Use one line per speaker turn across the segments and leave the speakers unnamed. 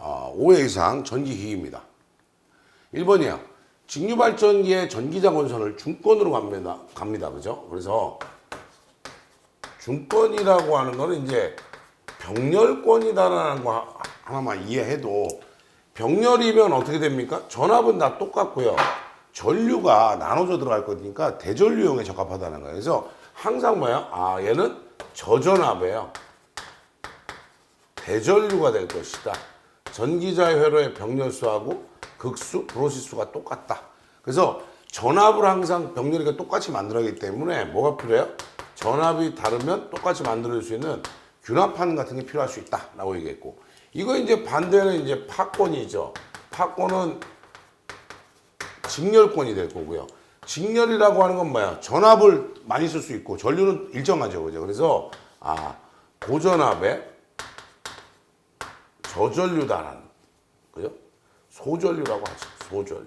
5회 이상 전기기기입니다. 1번이요. 직류발전기의 전기자 건선을 중권으로 갑니다. 그죠? 그래서 중권이라고 하는 거는 이제 병렬권이다라는 거 하나만 이해해도, 병렬이면 어떻게 됩니까? 전압은 다 똑같고요. 전류가 나눠져 들어갈 거니까 대전류용에 적합하다는 거예요. 그래서 항상 뭐야? 얘는 저전압이에요. 대전류가 될 것이다. 전기자의 회로의 병렬수하고 극수, 브로시수가 똑같다. 그래서 전압을 항상 병렬이가 똑같이 만들어야 하기 때문에 뭐가 필요해요? 전압이 다르면 똑같이 만들 수 있는 균합판 같은 게 필요할 수 있다라고 얘기했고, 이거 이제 반대는 이제 파권이죠. 파권은 직렬권이 될 거고요. 직렬이라고 하는 건 뭐야? 전압을 많이 쓸 수 있고 전류는 일정하죠, 그죠? 그래서 고전압에 저전류다라는, 그죠? 소전류라고 하죠. 소전류.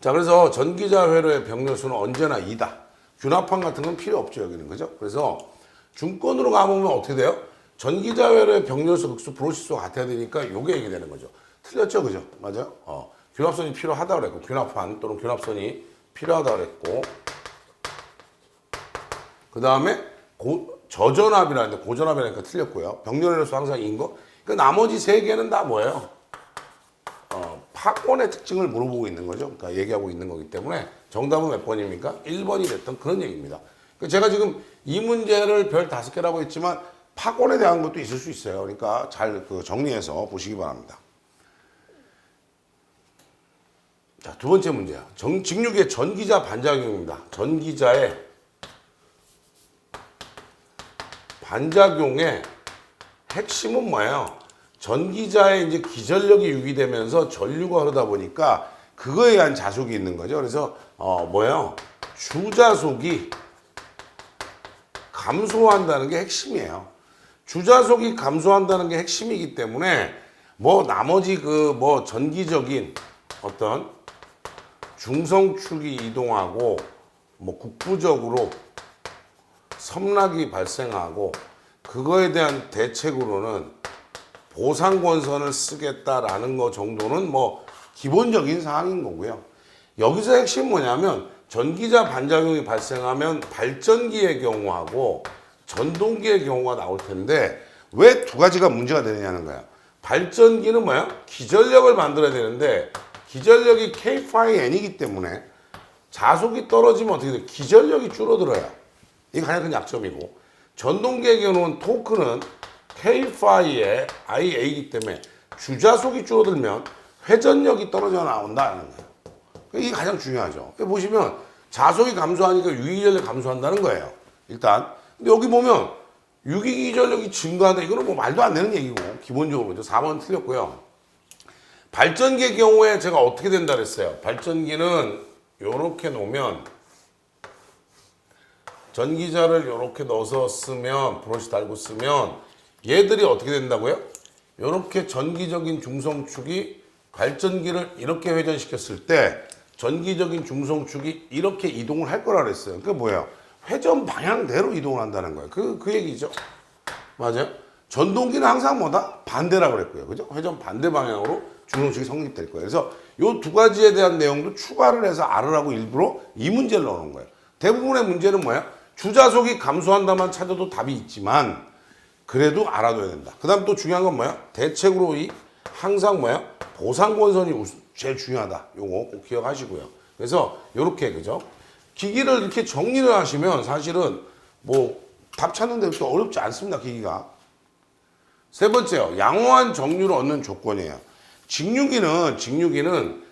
자, 그래서 전기자 회로의 병렬수는 언제나 2다. 균합판 같은 건 필요 없죠, 여기는. 그죠? 그래서 중권으로 가보면 어떻게 돼요? 전기자 회로의 병렬수, 극수, 브로시수가 같아야 되니까 요게 얘기되는 거죠. 틀렸죠, 그죠? 맞아요? 균합선이 필요하다 그랬고, 균합판 또는 균합선이 필요하다 그랬고, 그 다음에 저전압이라는데 고전압이라니까 틀렸고요. 병렬회로수 항상 인 거. 그 나머지 세 개는 다 뭐예요? 파권의 특징을 물어보고 있는 거죠. 그러니까 얘기하고 있는 거기 때문에 정답은 몇 번입니까? 1번이 됐던 그런 얘기입니다. 제가 지금 이 문제를 별 5개라고 했지만 파권에 대한 것도 있을 수 있어요. 그러니까 잘 정리해서 보시기 바랍니다. 자, 두 번째 문제야. 직류기의 전기자 반작용입니다. 전기자의 반작용의 핵심은 뭐예요? 전기자의 이제 기전력이 유기되면서 전류가 흐르다 보니까 그거에 의한 자속이 있는 거죠. 그래서 뭐예요? 주자속이 감소한다는 게 핵심이에요. 주자속이 감소한다는 게 핵심이기 때문에 뭐 나머지 뭐 전기적인 어떤 중성축이 이동하고 뭐 국부적으로 섬락이 발생하고 그거에 대한 대책으로는 보상권선을 쓰겠다라는 거 정도는 뭐 기본적인 사항인 거고요. 여기서 핵심은 뭐냐면 전기자 반작용이 발생하면 발전기의 경우하고 전동기의 경우가 나올 텐데 왜 두 가지가 문제가 되느냐는 거야. 발전기는 뭐야? 기전력을 만들어야 되는데 기전력이 K-N이기 때문에 자속이 떨어지면 어떻게 돼? 기전력이 줄어들어요. 이게 가장 큰 약점이고, 전동기의 경우는 토크는 K-의 IA이기 때문에 주자속이 줄어들면 회전력이 떨어져 나온다는 거예요. 이게 가장 중요하죠. 보시면 자속이 감소하니까 유기전력이 감소한다는 거예요. 일단. 근데 여기 보면 유기전력이 증가한다. 이거는 뭐 말도 안 되는 얘기고, 기본적으로. 4번 틀렸고요. 발전기의 경우에 제가 어떻게 된다 그랬어요? 발전기는 이렇게 놓으면, 전기자를 이렇게 넣어서 쓰면, 브러쉬 달고 쓰면 얘들이 어떻게 된다고요? 이렇게 전기적인 중성축이 발전기를 이렇게 회전시켰을 때 전기적인 중성축이 이렇게 이동을 할 거라 그랬어요. 그게 뭐예요? 회전 방향대로 이동을 한다는 거예요. 그 얘기죠. 맞아요? 전동기는 항상 뭐다? 반대라고 그랬고요. 그죠? 회전 반대 방향으로 중성축이 성립될 거예요. 그래서 이 두 가지에 대한 내용도 추가를 해서 알으라고 일부러 이 문제를 넣어놓은 거예요. 대부분의 문제는 뭐야? 주자속이 감소한다만 찾아도 답이 있지만 그래도 알아둬야 된다. 그 다음 또 중요한 건 뭐야? 대책으로 항상 뭐야? 보상권선이 제일 중요하다. 요거 꼭 기억하시고요. 그래서 요렇게, 그죠? 기기를 이렇게 정리를 하시면 사실은 뭐 답 찾는데 그렇게 어렵지 않습니다. 기기가. 세 번째요. 양호한 정류를 얻는 조건이에요. 직류기는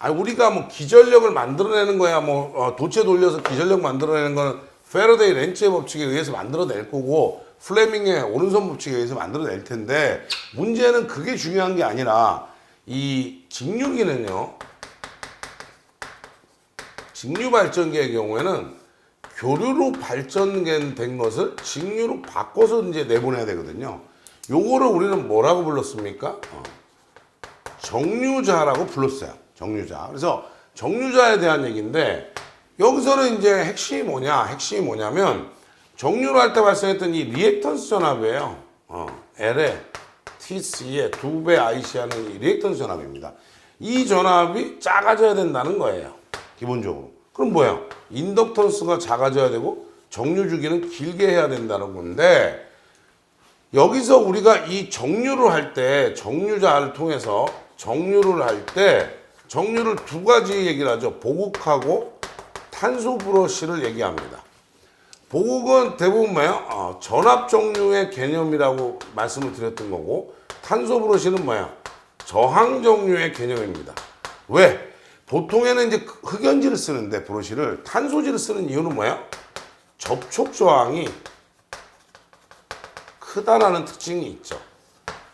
우리가 뭐 기전력을 만들어내는 거야. 뭐 도체 돌려서 기전력 만들어내는 거는 패러데이 렌츠의 법칙에 의해서 만들어낼 거고 플레밍의 오른손 법칙에 의해서 만들어낼 텐데, 문제는 그게 중요한 게 아니라 이 직류기는요, 직류 발전기의 경우에는 교류로 발전된 것을 직류로 바꿔서 이제 내보내야 되거든요. 요거를 우리는 뭐라고 불렀습니까? 정류자라고 불렀어요. 정류자. 그래서 정류자에 대한 얘기인데, 여기서는 이제 핵심이 뭐냐면 정류를 할 때 발생했던 이 리액턴스 전압이에요. L에 TC의 2배 IC하는 리액턴스 전압입니다. 이 전압이 작아져야 된다는 거예요. 기본적으로. 그럼 뭐야? 인덕턴스가 작아져야 되고 정류 주기는 길게 해야 된다는 건데 여기서 우리가 이 정류를 할 때 정류자를 통해서 정류를 할 때 정류를 두 가지 얘기를 하죠. 보국하고 탄소 브러쉬를 얘기합니다. 보국은 대부분 뭐야? 전압 정류의 개념이라고 말씀을 드렸던 거고 탄소 브러쉬는 뭐야? 저항 정류의 개념입니다. 왜? 보통에는 이제 흑연지를 쓰는데 브러쉬를 탄소지를 쓰는 이유는 뭐야? 접촉 저항이 크다라는 특징이 있죠.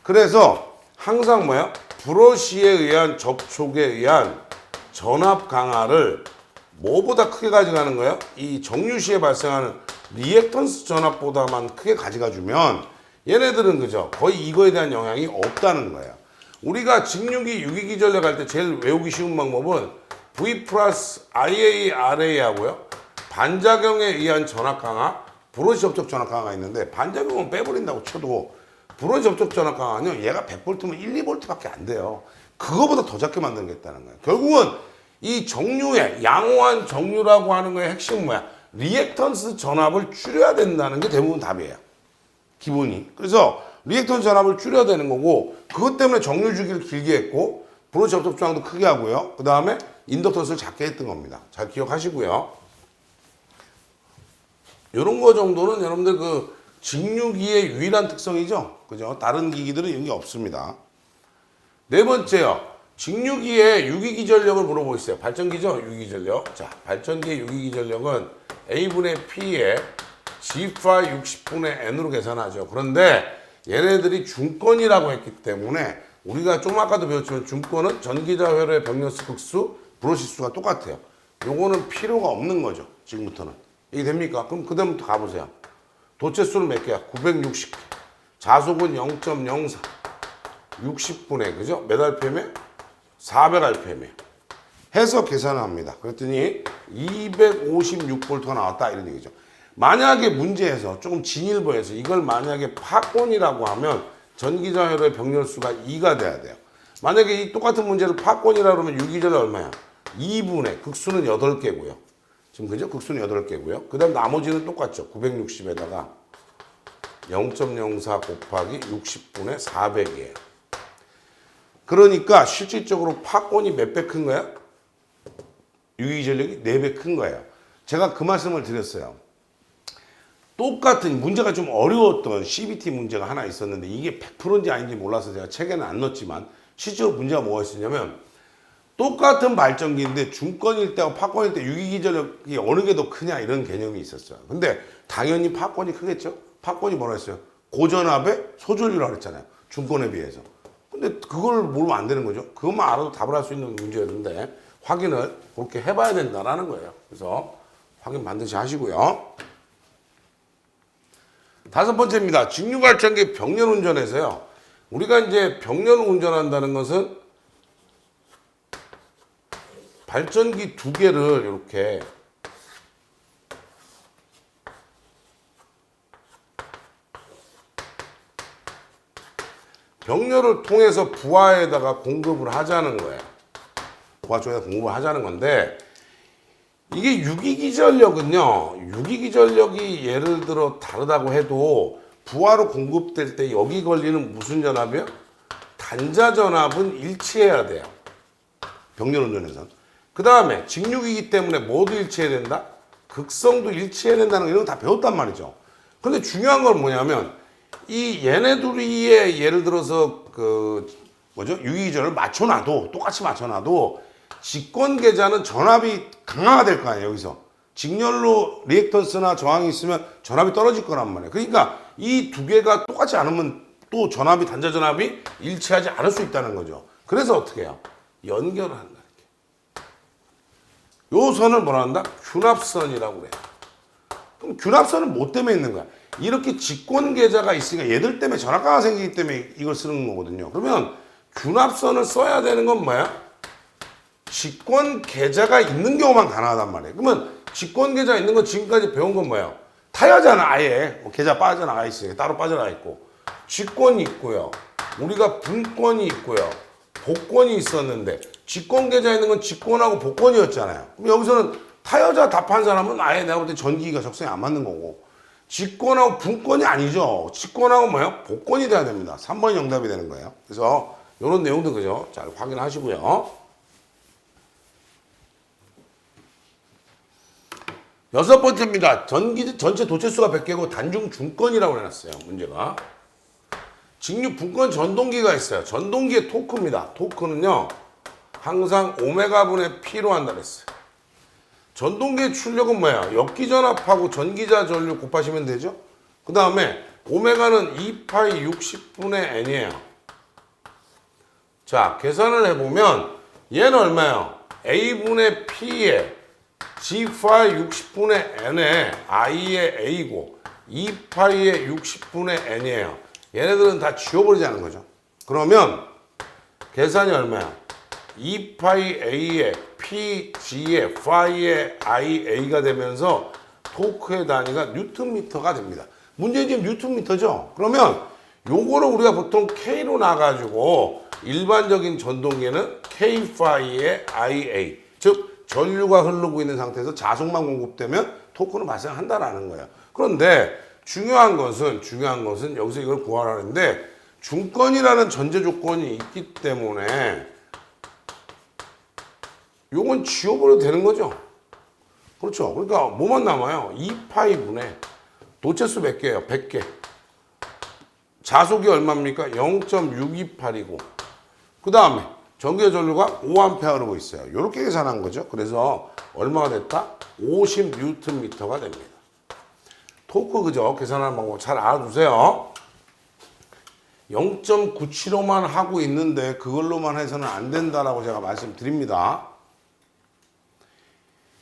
그래서 항상 뭐야? 브러쉬에 의한 접촉에 의한 전압 강화를 뭐보다 크게 가져가는 거예요? 이 정류 시에 발생하는 리액턴스 전압보다만 크게 가져가주면 얘네들은 그죠? 거의 이거에 대한 영향이 없다는 거예요. 우리가 직류기 유기기 전략할 때 제일 외우기 쉬운 방법은 V 플러스 IARA 하고요. 반작용에 의한 전압 강화, 브러쉬 접촉 전압 강화가 있는데 반작용은 빼버린다고 쳐도 브러쉬 접촉 전압 강화는 얘가 100V면 1, 2V밖에 안 돼요. 그거보다 더 작게 만들겠다는 거예요. 결국은 이 정류의 양호한 정류라고 하는 거의 핵심은 뭐야? 리액턴스 전압을 줄여야 된다는 게 대부분 답이에요. 기본이. 그래서 리액턴스 전압을 줄여야 되는 거고 그것 때문에 정류 주기를 길게 했고 브러쉬 접촉 저항도 크게 하고요. 그 다음에 인덕턴스를 작게 했던 겁니다. 잘 기억하시고요. 이런 거 정도는 여러분들 그 직류기의 유일한 특성이죠. 그죠? 다른 기기들은 이런 게 없습니다. 네 번째요. 직류기의 유기기 전력을 물어보겠어요. 발전기죠? 유기기 전력. 자, 발전기의 유기기 전력은 A분의 P에 G-파 60분의 N으로 계산하죠. 그런데 얘네들이 중권이라고 했기 때문에 우리가 좀 아까도 배웠지만 중권은 전기자 회로의 병렬수 극수, 브러쉬수가 똑같아요. 요거는 필요가 없는 거죠. 지금부터는. 이게 됩니까? 그럼 그 다음부터 가보세요. 도체수는 몇 개야? 960개. 자속은 0.04. 60분의, 그죠? 몇 RPM에? 400rpm에. 해서 계산을 합니다. 그랬더니 256V가 나왔다. 이런 얘기죠. 만약에 문제에서 조금 진일보해서 이걸 만약에 파권이라고 하면 전기자 회로의 병렬수가 2가 돼야 돼요. 만약에 이 똑같은 문제를 파권이라고 하면 유기전력 얼마야? 2분의, 극수는 8개고요. 지금 그죠? 극수는 8개고요. 그 다음 나머지는 똑같죠. 960에다가 0.04 곱하기 60분의 400이에요. 그러니까 실질적으로 파권이 몇 배 큰 거야? 유기전력이 4배 큰 거예요. 제가 그 말씀을 드렸어요. 똑같은 문제가 좀 어려웠던 CBT 문제가 하나 있었는데 이게 100%인지 아닌지 몰라서 제가 책에는 안 넣었지만 실제로 문제가 뭐가 있었냐면 똑같은 발전기인데 중권일 때와 파권일 때 유기기 전력이 어느 게 더 크냐 이런 개념이 있었어요. 근데 당연히 파권이 크겠죠. 파권이 뭐라 했어요? 고전압의 소전류라고 했잖아요. 중권에 비해서. 근데 그걸 모르면 안 되는 거죠. 그것만 알아도 답을 할 수 있는 문제였는데 확인을 그렇게 해봐야 된다는 거예요. 그래서 확인 반드시 하시고요. 다섯 번째입니다. 직류발전기 병렬 운전에서요. 우리가 이제 병렬 운전한다는 것은 발전기 두 개를 이렇게 병렬을 통해서 부하에다가 공급을 하자는 거예요. 부하 쪽에다 공급을 하자는 건데 이게 유기기 전력은요. 유기기 전력이 예를 들어 다르다고 해도 부하로 공급될 때 여기 걸리는 무슨 전압이요? 단자 전압은 일치해야 돼요. 병렬 운전에서는. 그 다음에 직류기이기 때문에 뭐도 일치해야 된다? 극성도 일치해야 된다는 거 이런 거 다 배웠단 말이죠. 근데 중요한 건 뭐냐면 이 얘네 둘이의 예를 들어서 그 뭐죠? 유기기전을 맞춰놔도 똑같이 맞춰놔도 직권 계좌는 전압이 강화가 될 거 아니에요. 여기서 직렬로 리액턴스나 저항이 있으면 전압이 떨어질 거란 말이에요. 그러니까 이 두 개가 똑같지 않으면 또 전압이 단자 전압이 일치하지 않을 수 있다는 거죠. 그래서 어떻게 해요? 연결을 한다. 이렇게. 요 선을 뭐라 한다? 균합선이라고 그래요. 그럼 균합선은 뭐 때문에 있는 거야? 이렇게 직권 계좌가 있으니까 얘들 때문에 전압가가 생기기 때문에 이걸 쓰는 거거든요. 그러면 균합선을 써야 되는 건 뭐야? 직권 계좌가 있는 경우만 가능하단 말이에요. 그러면 직권 계좌 있는 건 지금까지 배운 건 뭐예요? 타야잖아 아예. 계좌 빠져나가 있으니까 따로 빠져나가 있고 직권이 있고요. 우리가 분권이 있고요. 복권이 있었는데 직권 계좌에 있는 건 직권하고 복권이었잖아요. 그럼 여기서는 타여자 답한 사람은 아예 내가 볼 때 전기기가 적성에 안 맞는 거고 직권하고 분권이 아니죠. 직권하고 뭐예요? 복권이 돼야 됩니다. 3번이 정답이 되는 거예요. 그래서 이런 내용도 그죠? 잘 확인하시고요. 여섯 번째입니다. 전체 도체수가 100개고 단중 중권이라고 해놨어요. 문제가. 직류 분권 전동기가 있어요. 전동기의 토크입니다. 토크는요. 항상 오메가분의 P로 한다 그랬어요. 전동기의 출력은 뭐야? 역기전압하고 전기자 전류 곱하시면 되죠. 그 다음에 오메가는 2파이 60분의 N이에요. 자, 계산을 해보면 얘는 얼마예요? A분의 P에 G 파이 60분의 N에 I의 A고 2파이의 60분의 N이에요. 얘네들은 다 지워버리자는 거죠. 그러면 계산이 얼마야? 2파이 A에 PG에 파이의 IA가 되면서 토크의 단위가 뉴턴미터가 됩니다. 문제는 지금 뉴턴미터죠? 그러면 요거를 우리가 보통 K로 나가지고 일반적인 전동기는 K 파이의 IA 즉 전류가 흐르고 있는 상태에서 자속만 공급되면 토크는 발생한다라는 거예요. 그런데 중요한 것은 여기서 이걸 구하라는데 중권이라는 전제 조건이 있기 때문에 요건 지워버려도 되는 거죠. 그렇죠. 그러니까 뭐만 남아요? 2파이분의 도체수 몇 개예요? 100개. 자속이 얼마입니까? 0.628이고 그 다음에 전기의 전류가 5A 흐르고 있어요. 이렇게 계산한 거죠. 그래서 얼마가 됐다? 50Nm가 됩니다. 토크 그죠? 계산하는 방법 잘 알아두세요. 0.975만 하고 있는데 그걸로만 해서는 안 된다라고 제가 말씀드립니다.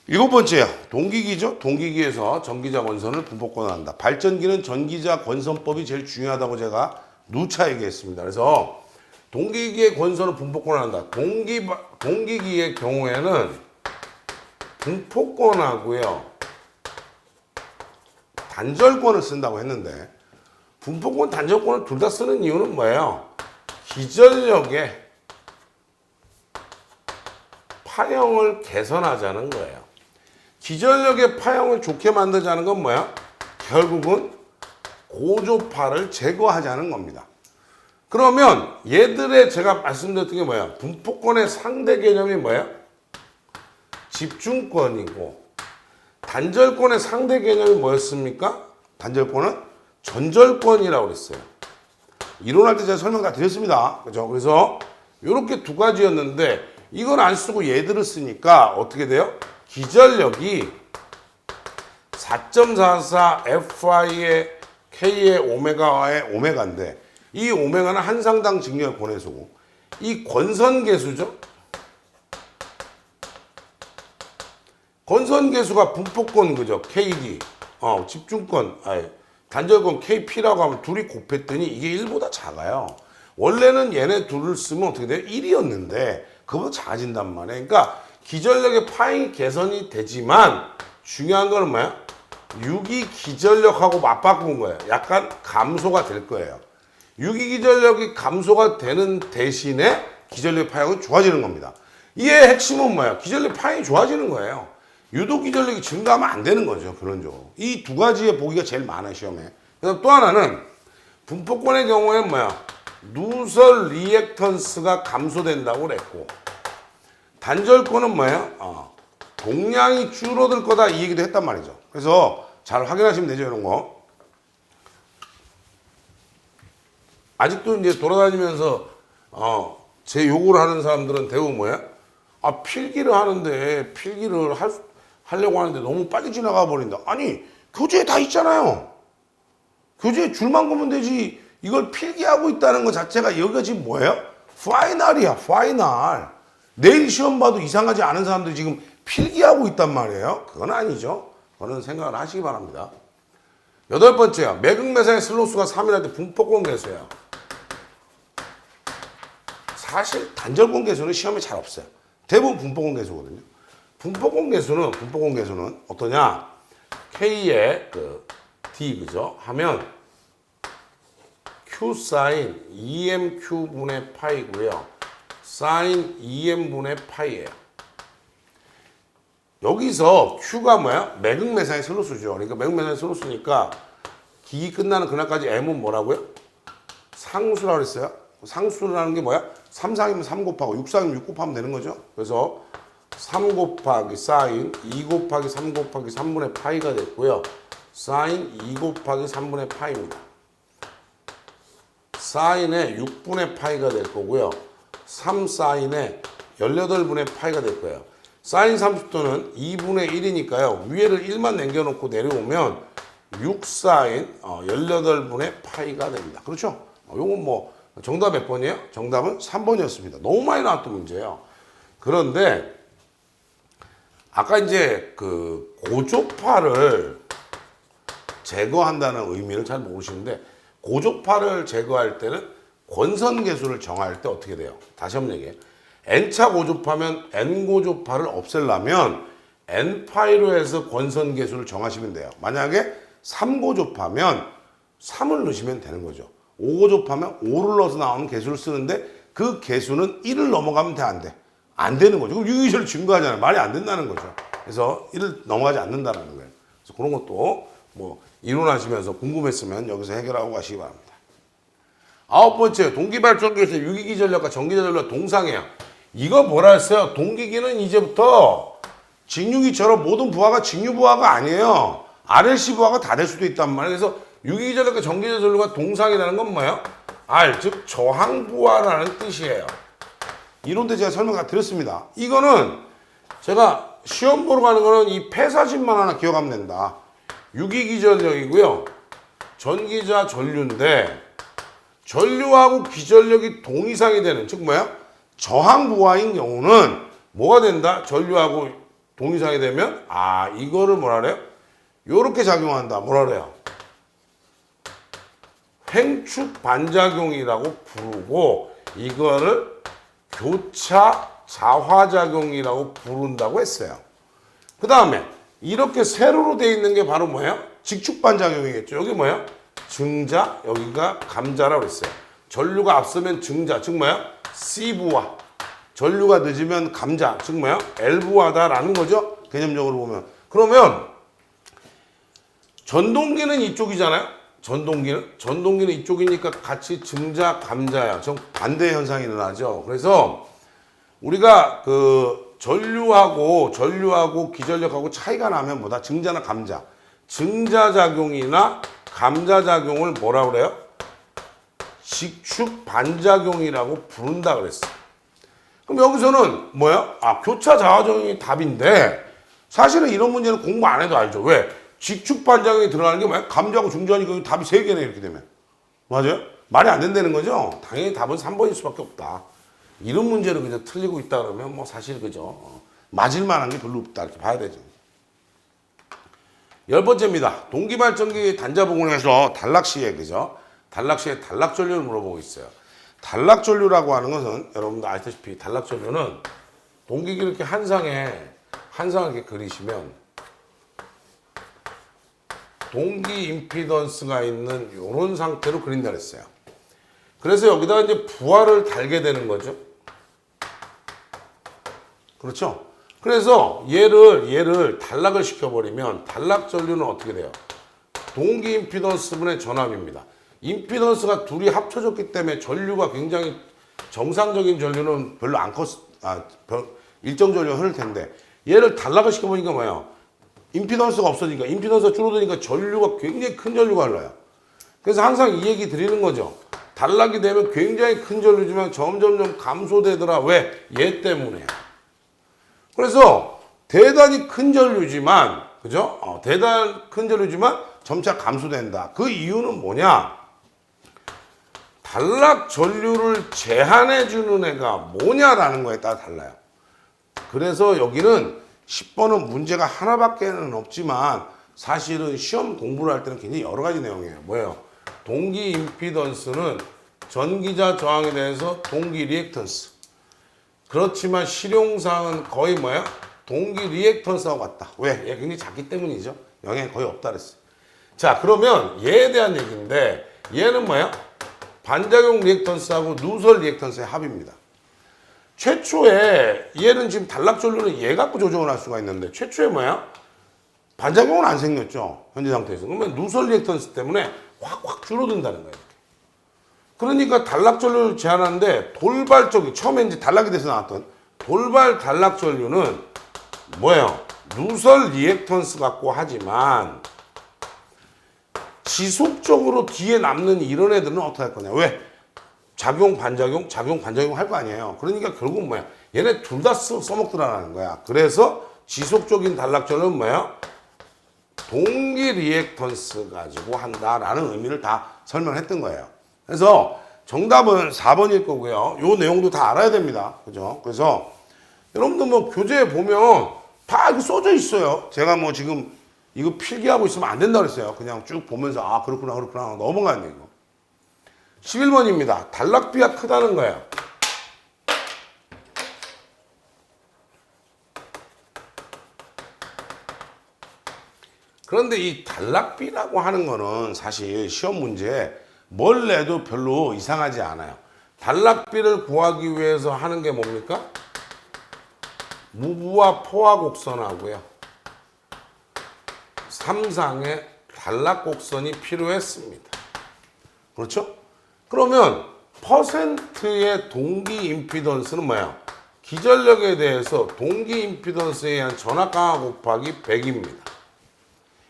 일곱 번째요. 동기기죠. 동기기에서 전기자 권선을 분포권한다. 발전기는 전기자 권선법이 제일 중요하다고 제가 누차 얘기했습니다. 그래서 동기기의 권선을 분포권한다. 동기기의 경우에는 분포권하고요. 단절권을 쓴다고 했는데 분포권, 단절권을 둘 다 쓰는 이유는 뭐예요? 기전력의 파형을 개선하자는 거예요. 기전력의 파형을 좋게 만들자는 건 뭐야? 결국은 고조파를 제거하자는 겁니다. 그러면 얘들의 제가 말씀드렸던 게 뭐야? 분포권의 상대 개념이 뭐야? 집중권이고 단절권의 상대 개념이 뭐였습니까? 단절권은 전절권이라고 그랬어요. 이론할 때 제가 설명 다 드렸습니다. 그죠? 그래서 이렇게 두 가지였는데 이걸 안 쓰고 얘들을 쓰니까 어떻게 돼요? 기전력이 4.44 FI의 K의 오메가의 오메가인데 이 오메가는 한 상당 직렬 권해수고 이 권선계수죠. 권선계수가 분포권 그죠? KD 집중권 단절권 KP라고 하면 둘이 곱했더니 이게 1보다 작아요. 원래는 얘네 둘을 쓰면 어떻게 돼요? 1이었는데 그거보다 작아진단 말이에요. 그러니까 기전력의 파행이 개선이 되지만 중요한 거는 뭐야? 유기 기전력하고 맞바꾼 거예요. 약간 감소가 될 거예요. 유기 기전력이 감소가 되는 대신에 기전력 파형은 좋아지는 겁니다. 이의 핵심은 뭐야? 기전력 파형이 좋아지는 거예요. 유도 기전력이 증가하면 안 되는 거죠. 결론적으로. 이 두 가지의 보기가 제일 많아요. 시험에. 그래서 또 하나는 분포권의 경우에는 뭐야? 누설 리액턴스가 감소된다고 그랬고 단절권은 뭐예요? 동량이 줄어들 거다 이 얘기도 했단 말이죠. 그래서 잘 확인하시면 되죠. 이런 거. 아직도 이제 돌아다니면서 제 요구를 하는 사람들은 대부분 뭐야? 필기를 하는데 필기를 하려고 하는데 너무 빨리 지나가 버린다. 아니 교재에 다 있잖아요. 교재에 줄만 보면 되지. 이걸 필기하고 있다는 것 자체가 여기가 지금 뭐예요? 파이널이야. 파이널. 내일 시험 봐도 이상하지 않은 사람들이 지금 필기하고 있단 말이에요. 그건 아니죠. 그거는 생각을 하시기 바랍니다. 여덟 번째요. 매극매상의 슬로스가 3이랄 때 분포권 계수예요. 사실 단절권 계수는 시험에 잘 없어요. 대부분 분포권 계수거든요. 분포권 계수는 어떠냐? K의 D 그죠? 하면 Q 사인 2mQ분의 파이고요. 사인 2m분의 파이예요. 여기서 Q가 뭐야? 매극매상의 슬로스죠. 그러니까 매극매상의 슬로스니까 기기 끝나는 그날까지 M은 뭐라고요? 상수라고 그랬어요. 상수라는 게 뭐야? 3상이면 3 곱하고 6상이면 6 곱하면 되는 거죠. 그래서 3 곱하기 사인 2 곱하기 3 곱하기 3분의 파이가 됐고요. 사인 2 곱하기 3분의 파이입니다. 사인의 6분의 파이가 될 거고요. 3 사인의 18분의 파이가 될 거예요. 사인 30도는 2분의 1이니까요. 위에를 1만 남겨놓고 내려오면 6 사인 18분의 파이가 됩니다. 그렇죠? 요건 뭐 정답 몇 번이에요? 정답은 3번이었습니다. 너무 많이 나왔던 문제예요. 그런데 아까 이제 그 고조파를 제거한다는 의미를 잘 모르시는데 고조파를 제거할 때는 권선계수를 정할 때 어떻게 돼요? 다시 한번 얘기해요. n차 고조파면 n고조파를 없애려면 n파이로 해서 권선계수를 정하시면 돼요. 만약에 3고조파면 3을 넣으시면 되는 거죠. 5고조파면 5를 넣어서 나오는 계수를 쓰는데 그 계수는 1을 넘어가면 돼, 안 돼? 안 되는 거죠. 그럼 유기설을 증거하잖아요. 말이 안 된다는 거죠. 그래서 1을 넘어가지 않는다는 거예요. 그래서 그런 것도 뭐 이론하시면서 궁금했으면 여기서 해결하고 가시기 바랍니다. 9번째, 동기발전기에서 유기기 전력과 전기자 전력 동상이에요. 이거 뭐라 했어요? 동기기는 이제부터 직류기처럼 모든 부하가 직류부하가 아니에요. RLC 부하가 다 될 수도 있단 말이에요. 그래서 유기기 전력과 전기자 전력과 동상이라는 건 뭐예요? R, 즉 저항부하라는 뜻이에요. 이론때 제가 설명 다 드렸습니다. 이거는 제가 시험 보러 가는 거는 이 폐사진만 하나 기억하면 된다. 유기기 전력이고요. 전기자 전류인데 전류하고 기전력이 동이상이 되는, 즉 뭐야? 저항부하인 경우는 뭐가 된다? 전류하고 동이상이 되면 이거를 뭐라 그래요? 요렇게 작용한다. 뭐라 그래요? 횡축 반작용이라고 부르고 이거를 교차 자화작용이라고 부른다고 했어요. 그 다음에 이렇게 세로로 돼 있는 게 바로 뭐예요? 직축 반작용이겠죠. 여기 뭐예요? 증자, 여기가 감자라고 그랬어요. 전류가 앞서면 증자, 즉 뭐야? C부하. 전류가 늦으면 감자, 즉 뭐야? L부하다라는 거죠. 개념적으로 보면. 그러면 전동기는 이쪽이잖아요. 전동기는 이쪽이니까 같이 증자, 감자야. 정 반대 현상이 일어나죠. 그래서 우리가 그 전류하고 기전력하고 차이가 나면 뭐다? 증자나 감자. 증자작용이나 감자작용을 뭐라 그래요? 직축 반작용이라고 부른다 그랬어. 그럼 여기서는 뭐야? 교차 자화작용이 답인데 사실은 이런 문제는 공부 안 해도 알죠. 왜? 직축 반작용이 들어가는 게 뭐야? 감자하고 중자니까 답이 3개네 이렇게 되면. 맞아요? 말이 안 된다는 거죠? 당연히 답은 3번일 수밖에 없다. 이런 문제를 그저 틀리고 있다 그러면 뭐 사실 그죠? 맞을 만한 게 별로 없다 이렇게 봐야 되죠. 10번째입니다. 동기발전기 단자부근에서 단락시에 그죠? 단락시에 단락전류를 물어보고 있어요. 단락전류라고 하는 것은 여러분들 아시다시피 단락전류는 동기기 이렇게 한 상에 이렇게 그리시면 동기 임피던스가 있는 이런 상태로 그린다 그랬어요. 그래서 여기다가 이제 부하를 달게 되는 거죠. 그렇죠? 그래서 얘를 단락을 시켜버리면 단락 전류는 어떻게 돼요? 동기 임피던스분의 전압입니다. 임피던스가 둘이 합쳐졌기 때문에 전류가 굉장히 정상적인 전류는 별로 안 일정 전류가 흐를 텐데 얘를 단락을 시켜보니까 뭐예요? 임피던스가 없어지니까 임피던스가 줄어드니까 전류가 굉장히 큰 전류가 흘러요. 그래서 항상 이 얘기 드리는 거죠. 단락이 되면 굉장히 큰 전류지만 점점점 감소되더라. 왜? 얘 때문에. 그래서 대단히 큰 전류지만, 그죠? 대단히 큰 전류지만 점차 감소된다. 그 이유는 뭐냐? 단락 전류를 제한해주는 애가 뭐냐라는 거에 따라 달라요. 그래서 여기는 10번은 문제가 하나밖에는 없지만 사실은 시험 공부를 할 때는 굉장히 여러 가지 내용이에요. 뭐예요? 동기 임피던스는 전기자 저항에 대해서 동기 리액턴스. 그렇지만 실용상은 거의 뭐예요? 동기 리액턴스하고 같다. 왜? 얘 굉장히 작기 때문이죠. 영향이 거의 없다 그랬어요. 자, 그러면 얘에 대한 얘기인데 얘는 뭐예요? 반작용 리액턴스하고 누설 리액턴스의 합입니다. 최초에 얘는 지금 단락전류는 얘 갖고 조정을 할 수가 있는데 최초에 뭐야? 반작용은 안 생겼죠. 현재 상태에서. 그러면 누설 리액턴스 때문에 확 줄어든다는 거예요. 그러니까 단락전류를 제한하는데 돌발적인 처음에 이제 단락이 돼서 나왔던 돌발 단락전류는 뭐예요? 누설 리액턴스 갖고 하지만 지속적으로 뒤에 남는 이런 애들은 어떻게 할 거냐? 왜? 작용, 반작용, 작용, 반작용 할 거 아니에요. 그러니까 결국 뭐야? 얘네 둘 다 써먹더라는 거야. 그래서 지속적인 단락전류는 뭐야? 동기 리액턴스 가지고 한다라는 의미를 다 설명했던 거예요. 그래서 정답은 4번일 거고요. 요 내용도 다 알아야 됩니다. 그죠? 그래서 여러분들 뭐 교재에 보면 다 이거 써져 있어요. 제가 뭐 지금 이거 필기하고 있으면 안 된다고 그랬어요. 그냥 쭉 보면서 아 그렇구나 넘어가는 거. 11번입니다. 단락비가 크다는 거예요. 그런데 이 단락비라고 하는 거는 사실 시험 문제에 뭘 내도 별로 이상하지 않아요. 단락비를 구하기 위해서 하는 게 뭡니까? 무부와 포화 곡선하고요. 3상의 단락 곡선이 필요했습니다. 그렇죠? 그러면 퍼센트의 동기 임피던스는 뭐예요? 기전력에 대해서 동기 임피던스에 의한 전압 강화 곱하기 100입니다.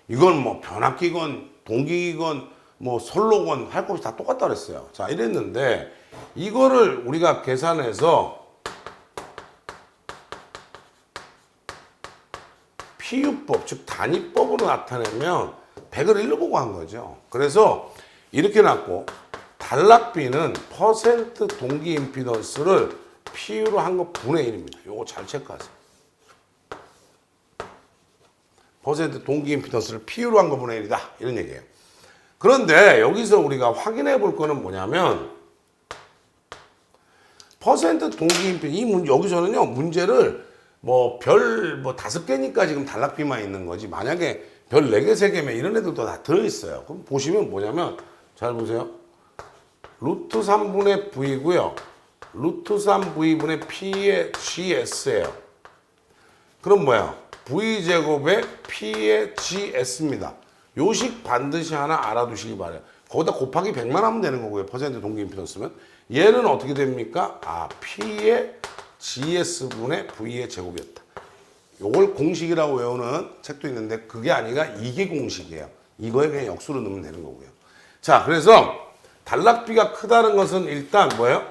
이건 뭐 변압기건 동기기건 뭐 선로건 할 것 없이 다 똑같다 그랬어요. 자 이랬는데 이거를 우리가 계산해서 PU법 즉 단위법으로 나타내면 100을 1로 보고 한 거죠. 그래서 이렇게 났고 단락비는 퍼센트 동기 임피던스를 PU로 한 거 분의 1입니다. 요거 잘 체크하세요. 퍼센트 동기 임피던스를 PU로 한 거 분의 1이다. 이런 얘기예요. 그런데 여기서 우리가 확인해 볼 거는 뭐냐면 퍼센트 동기 임피던스 이 문제 여기서는요 문제를 뭐 별 5개니까 지금 단락비만 있는 거지 만약에 별 4개 3개면 이런 애들도 다 들어있어요. 그럼 보시면 뭐냐면 잘 보세요. 루트 3분의 V고요. 루트 3V분의 P의 GS예요. 그럼 뭐야? V제곱의 P의 GS입니다. 요식 반드시 하나 알아두시기 바래요. 거기다 곱하기 100만 하면 되는 거고요. 퍼센트 동기 임피던스면. 얘는 어떻게 됩니까? 아, P의 GS분의 V의 제곱이었다. 요걸 공식이라고 외우는 책도 있는데 그게 아니라 이게 공식이에요. 이거에 그냥 역수로 넣으면 되는 거고요. 자, 그래서 단락비가 크다는 것은 일단 뭐예요?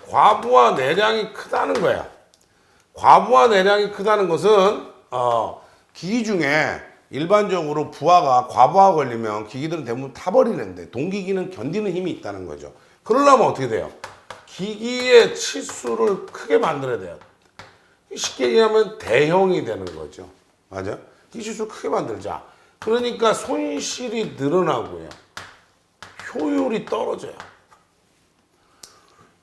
과부하 내량이 크다는 거예요. 과부하 내량이 크다는 것은 기기 중에 일반적으로 부하가 과부하 걸리면 기기들은 대부분 타버리는데 동기기는 견디는 힘이 있다는 거죠. 그러려면 어떻게 돼요? 기기의 치수를 크게 만들어야 돼요. 쉽게 얘기하면 대형이 되는 거죠. 맞아? 기기 치수를 크게 만들자. 그러니까 손실이 늘어나고요. 효율이 떨어져요.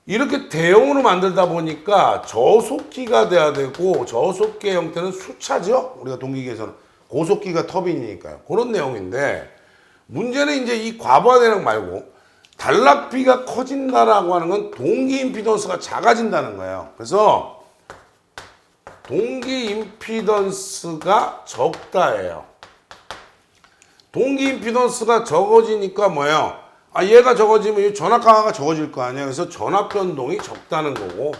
이렇게 대형으로 만들다 보니까 저속기가 돼야 되고 저속기의 형태는 수차죠. 우리가 동기기에서는 고속기가 터빈이니까요. 그런 내용인데 문제는 이제 이 과부하 내력 말고 단락비가 커진다라고 하는 건 동기 임피던스가 작아진다는 거예요. 그래서 동기 임피던스가 적다예요. 동기 임피던스가 적어지니까 뭐예요? 아, 얘가 적어지면 이 전압 강화가 적어질 거 아니에요. 그래서 전압 변동이 적다는 거고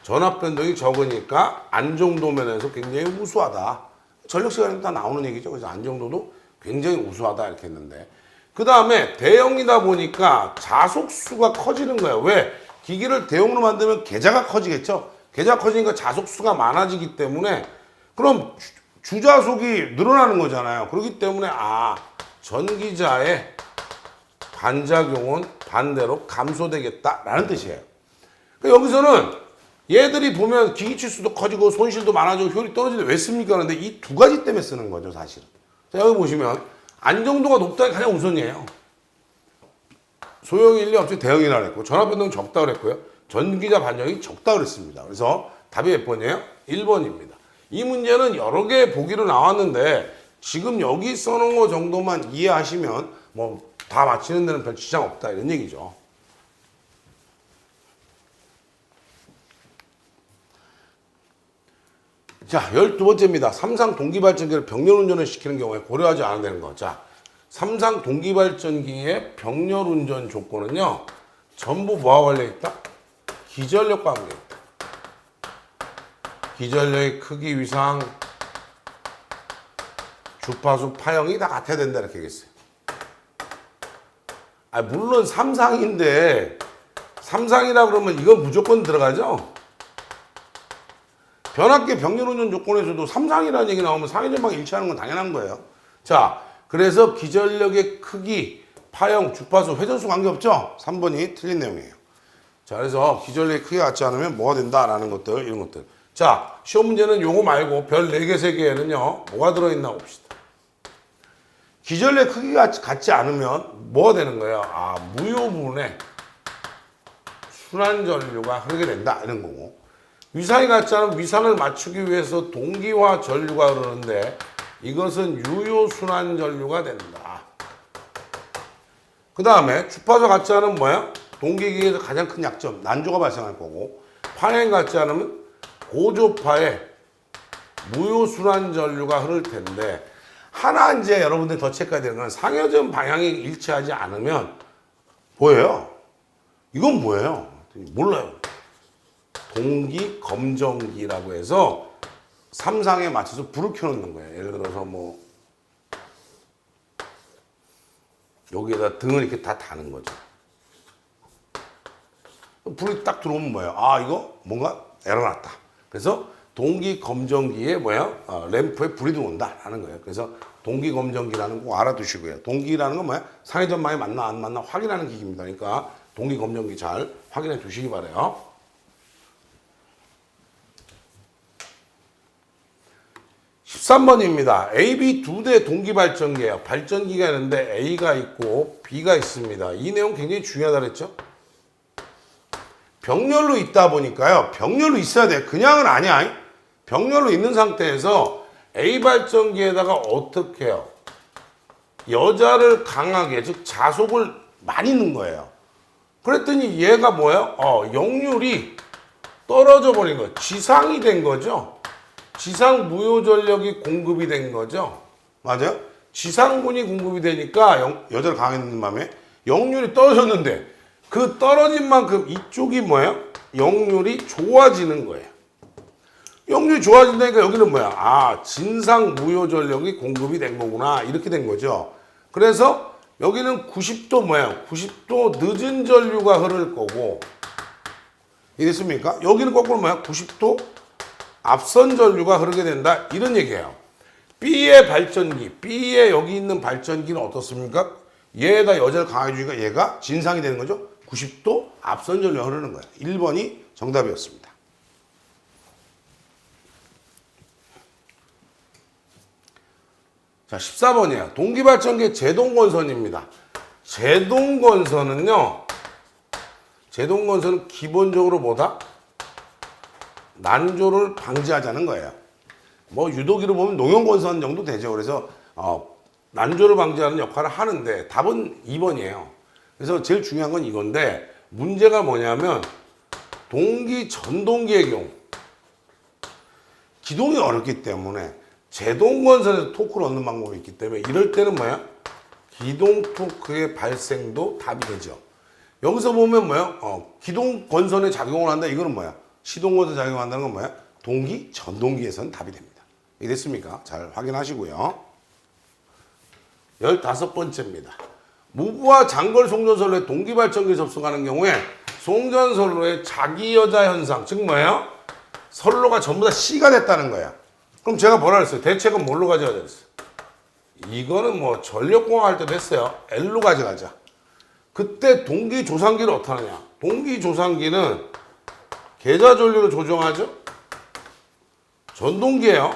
전압 변동이 적으니까 안정도 면에서 굉장히 우수하다. 전력 시간에 다 나오는 얘기죠. 그래서 안정도도 굉장히 우수하다 이렇게 했는데 그 다음에 대형이다 보니까 자속수가 커지는 거예요. 왜? 기기를 대형으로 만들면 계좌가 커지겠죠. 계좌가 커지니까 자속수가 많아지기 때문에 그럼 주자속이 늘어나는 거잖아요. 그렇기 때문에 전기자의 반작용은 반대로 감소되겠다라는 뜻이에요. 그러니까 여기서는 얘들이 보면 기기 치수도 커지고 손실도 많아지고 효율이 떨어지는데 왜 씁니까? 그런데 이 두 가지 때문에 쓰는 거죠, 사실은. 자, 여기 보시면 안정도가 높다는 게 가장 우선이에요. 소형이 1, 2 없이 대형이라 그랬고 전압 변동이 적다 그랬고요. 전기자 반작용이 적다 그랬습니다. 그래서 답이 몇 번이에요? 1번입니다. 이 문제는 여러 개 보기로 나왔는데 지금 여기 써놓은 거 정도만 이해하시면 뭐 다 맞히는 데는 별 지장 없다 이런 얘기죠. 자, 12번째입니다. 삼상 동기발전기를 병렬운전을 시키는 경우에 고려하지 않아야 되는 거. 자, 삼상 동기발전기의 병렬운전 조건은요. 전부 뭐와 관련있다? 기전력과 관계있다. 기전력의 크기, 위상, 주파수, 파형이 다 같아야 된다 이렇게 얘기했어요. 아, 물론 삼상인데 삼상이라 그러면 이건 무조건 들어가죠? 변압기 병렬운전 조건에서도 삼상이라는 얘기 나오면 상해전방 일치하는 건 당연한 거예요. 자, 그래서 기전력의 크기, 파형, 주파수, 회전수 관계없죠? 3번이 틀린 내용이에요. 자, 그래서 기전력의 크기가 같지 않으면 뭐가 된다라는 것들, 이런 것들. 자, 시험 문제는 요거 말고 별 4개, 3개에는요, 뭐가 들어있나 봅시다. 기전력 크기가 같지 않으면 뭐가 되는 거예요? 아, 무효 부분에 순환 전류가 흐르게 된다 이런 거고, 위상이 같지 않으면 위상을 맞추기 위해서 동기화 전류가 흐르는데 이것은 유효 순환 전류가 된다. 그 다음에 주파수 같지 않으면 뭐야? 동기기에서 가장 큰 약점, 난조가 발생할 거고, 파행 같지 않으면 고조파에 무효 순환 전류가 흐를 텐데, 하나 이제 여러분들 더 체크해야 되는 건 상여전 방향이 일치하지 않으면 뭐예요? 이건 뭐예요? 몰라요. 동기 검정기라고 해서 삼상에 맞춰서 불을 켜놓는 거예요. 예를 들어서 뭐 여기에다 등을 이렇게 다 다는 거죠. 불이 딱 들어오면 뭐예요? 아, 이거 뭔가 에러 났다. 그래서 동기 검정기에 뭐예요? 램프에 불이 들어온다라는 거예요. 그래서 동기 검정기라는 거 꼭 알아두시고요. 동기라는 건 뭐예요? 상해전방에 맞나 안 맞나 확인하는 기기입니다. 그러니까 동기 검정기 잘 확인해 주시기 바라요. 13번입니다. A, B 두 대 동기 발전기예요. 발전기가 있는데 A가 있고 B가 있습니다. 이 내용 굉장히 중요하다 그랬죠? 병렬로 있다 보니까요. 병렬로 있어야 돼. 그냥은 아니야. 병렬로 있는 상태에서 A 발전기에다가 어떻게 해요? 여자를 강하게, 즉 자속을 많이 넣은 거예요. 그랬더니 얘가 뭐예요? 역률이 떨어져 버린 거예요. 지상이 된 거죠. 지상 무효 전력이 공급이 된 거죠. 맞아요? 지상군이 공급이 되니까 여자를 강하게 넣는 바람에 역률이 떨어졌는데 그 떨어진 만큼 이쪽이 뭐예요? 역률이 좋아지는 거예요. 역률이 좋아진다니까 여기는 뭐야? 아, 진상 무효 전력이 공급이 된 거구나. 이렇게 된 거죠. 그래서 여기는 90도 뭐야? 90도 늦은 전류가 흐를 거고, 이랬습니까? 여기는 거꾸로 뭐야? 90도 앞선 전류가 흐르게 된다. 이런 얘기예요. B의 발전기, B의 여기 있는 발전기는 어떻습니까? 얘에다 여자를 강하게 주니까 얘가 진상이 되는 거죠. 90도 앞선 전류가 흐르는 거예요. 1번이 정답이었습니다. 자, 14번이에요. 동기발전기의 제동건선입니다. 제동건선은요, 제동건선은 기본적으로 뭐다? 난조를 방지하자는 거예요. 뭐 유도기로 보면 농용건선 정도 되죠. 그래서 난조를 방지하는 역할을 하는데 답은 2번이에요. 그래서 제일 중요한 건 이건데, 문제가 뭐냐면 동기 전동기의 경우 기동이 어렵기 때문에 제동건선에서 토크를 얻는 방법이 있기 때문에 이럴 때는 뭐야? 기동 토크의 발생도 답이 되죠. 여기서 보면 뭐야? 기동건선에 작용을 한다. 이거는 뭐야? 시동건선에 작용한다는 건 뭐야? 동기 전동기에서는 답이 됩니다. 이랬습니까? 잘 확인하시고요. 15번째입니다. 무부와 장걸 송전선로에 동기발전기 접속하는 경우에 송전선로의 자기 여자 현상, 즉 뭐예요? 선로가 전부 다 C가 됐다는 거야. 그럼 제가 뭐라 그랬어요? 대책은 뭘로 가져가자 그랬어요? 이거는 뭐 전력공학 할 때도 했어요. L로 가져가자. 그때 동기조상기를 어떻게 하느냐? 동기조상기는 계좌전류를 조정하죠? 전동기예요.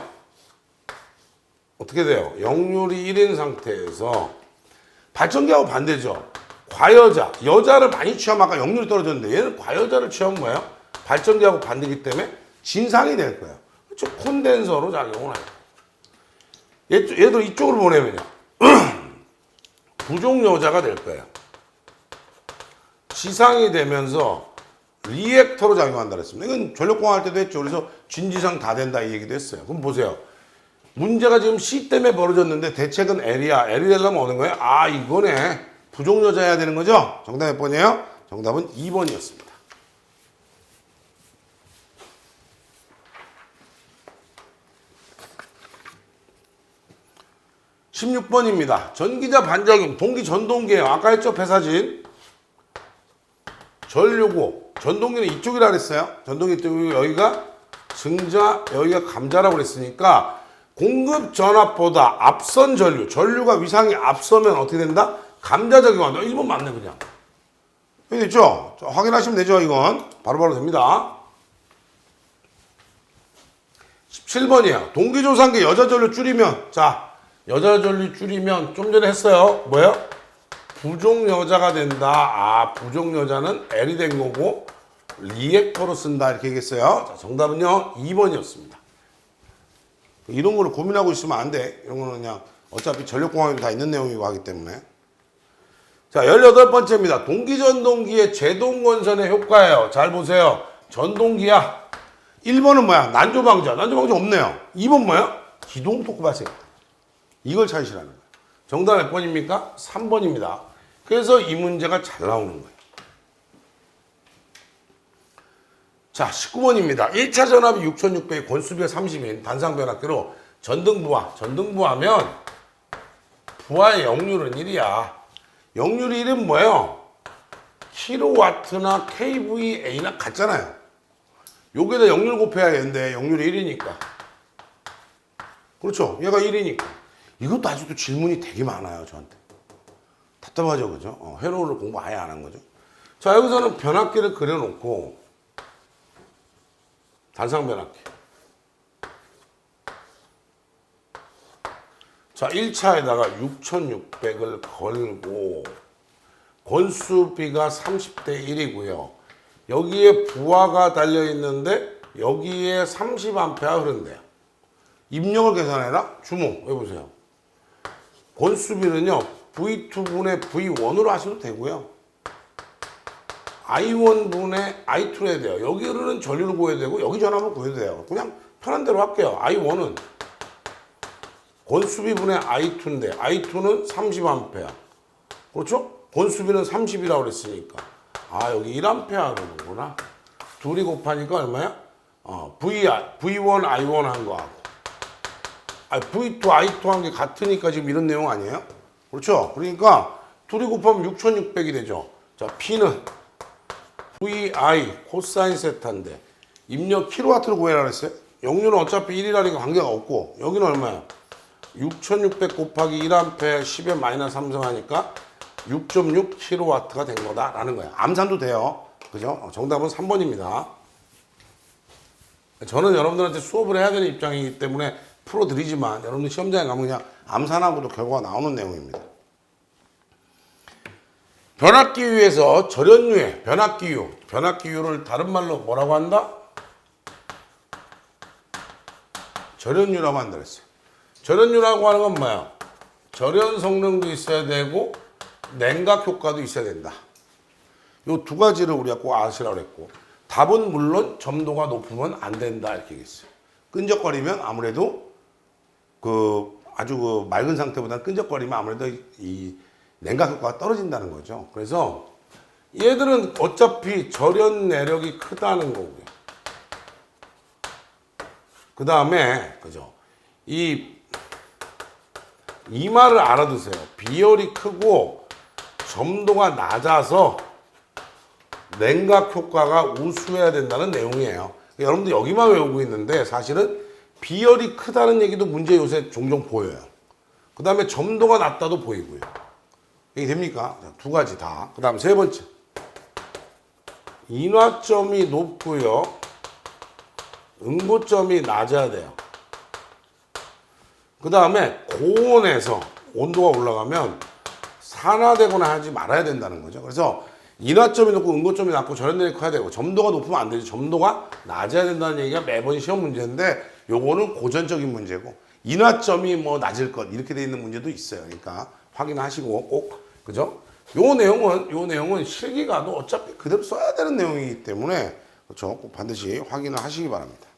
어떻게 돼요? 역률이 1인 상태에서 발전기하고 반대죠. 과여자, 여자를 많이 취하면 아까 역률이 떨어졌는데 얘는 과여자를 취하면 뭐예요? 발전기하고 반대기 때문에 진상이 될 거예요. 그렇죠? 콘덴서로 작용을 해요. 얘들 이쪽으로 보내면요. 부족 여자가 될 거예요. 지상이 되면서 리액터로 작용한다 그랬습니다. 이건 전력공학 할 때도 했죠. 그래서 진지상 다 된다 이 얘기도 했어요. 그럼 보세요. 문제가 지금 C 때문에 벌어졌는데 대책은 L이야. L이 되려면 어느 거예요? 아, 이거네. 부족 여자여야 되는 거죠? 정답 몇 번이에요? 정답은 2번이었습니다. 16번입니다. 전기자 반작용, 동기 전동기예요. 아까 했죠? 배사진. 전류고, 전동기는 이쪽이라 그랬어요. 전동기 이쪽이고 여기가 증자, 여기가 감자라고 그랬으니까 공급 전압보다 앞선 전류, 전류가 위상이 앞서면 어떻게 된다? 감자 작용한다. 1번 맞네 그냥. 여기 있죠? 확인하시면 되죠 이건. 바로바로 됩니다. 17번이에요. 동기조상계 여자 전류 줄이면, 자, 여자 전류 줄이면 좀 전에 했어요. 뭐예요? 부족 여자가 된다. 아, 부족 여자는 L이 된 거고 리액터로 쓴다 이렇게 얘기했어요. 자, 정답은요 2번이었습니다. 이런 거를 고민하고 있으면 안 돼. 이런 거는 그냥 어차피 전력공학에도 다 있는 내용이고 하기 때문에. 자, 18번째입니다. 동기전동기의 제동건선의 효과예요. 잘 보세요. 전동기야. 1번은 뭐야? 난조방전. 난조방전 없네요. 2번 뭐야? 기동토크 발생. 이걸 찾으시라는 거예요. 정답 몇 번입니까? 3번입니다. 그래서 이 문제가 잘 나오는 거예요. 자, 19번입니다. 1차 전압이 6600, 권수비가 30인 단상변압기로 전등부하면 부하의 역률은 1이야. 역률이 1은 뭐예요? 킬로와트나 kVA나 같잖아요. 여기에다 역률 곱해야 되는데 역률이 1이니까. 그렇죠? 얘가 1이니까. 이것도 아직도 질문이 되게 많아요, 저한테. 답답하죠, 그죠? 회로를 공부 아예 안 한 거죠. 자, 여기서는 변압기를 그려놓고 단상 변압기. 자, 1차에다가 6600을 걸고 권수비가 30대 1이고요. 여기에 부하가 달려있는데 여기에 30A 흐른대요. 입력을 계산해라? 주목, 해보세요. 권수비는요, V2분의 V1으로 하셔도 되고요. I1분의 I2로 해야 돼요. 여기 흐르는 전류를 구해야 되고 여기 전압을 구해도 돼요. 그냥 편한 대로 할게요. I1은 권수비분의 I2인데 I2는 30A. 그렇죠? 권수비는 30이라고 그랬으니까. 아, 여기 1A 흐르는구나. 둘이 곱하니까 얼마야? V1, I1 한 거하고. V2, I2 한 게 같으니까 지금 이런 내용 아니에요? 그렇죠? 그러니까 둘이 곱하면 6600이 되죠. 자, P는 VI 코사인 세타인데 입력 킬로와트로 구해라 그랬어요. 역률은 어차피 1이라니까 관계가 없고 여기는 얼마야? 6600 곱하기 1A 10에 마이너스 3승 하니까 6.6 킬로와트가 된 거다라는 거야. 암산도 돼요. 그죠? 정답은 3번입니다. 저는 여러분들한테 수업을 해야 되는 입장이기 때문에 풀어드리지만 여러분들 시험장에 가면 그냥 암산하고도 결과가 나오는 내용입니다. 변압기유에서 절연유에 변압기유를 다른 말로 뭐라고 한다? 절연유라고 한다 그랬어요. 절연유라고 하는 건 뭐야? 절연 성능도 있어야 되고 냉각 효과도 있어야 된다. 이 두 가지를 우리가 꼭 아시라고 그랬고 답은 물론 점도가 높으면 안 된다 이렇게 얘기했어요. 끈적거리면 아무래도 아주 맑은 상태보다 끈적거리면 아무래도 이 냉각 효과가 떨어진다는 거죠. 그래서 얘들은 어차피 절연 내력이 크다는 거고요. 그 다음에 그죠? 이 말을 알아두세요. 비열이 크고 점도가 낮아서 냉각 효과가 우수해야 된다는 내용이에요. 여러분들 여기만 외우고 있는데 사실은 비열이 크다는 얘기도 문제 요새 종종 보여요. 그 다음에 점도가 낮다도 보이고요. 이게 됩니까? 두 가지 다. 그 다음 세 번째. 인화점이 높고요. 응고점이 낮아야 돼요. 그 다음에 고온에서 온도가 올라가면 산화되거나 하지 말아야 된다는 거죠. 그래서 인화점이 높고 응고점이 낮고 절연내력이 커야 되고 점도가 높으면 안 되죠. 점도가 낮아야 된다는 얘기가 매번 시험 문제인데 요거는 고전적인 문제고 인하점이 뭐 낮을 것 이렇게 돼 있는 문제도 있어요. 그러니까 확인하시고 꼭 그죠? 요 내용은 실기가도 어차피 그대로 써야 되는 내용이기 때문에 그렇죠. 꼭 반드시 확인을 하시기 바랍니다.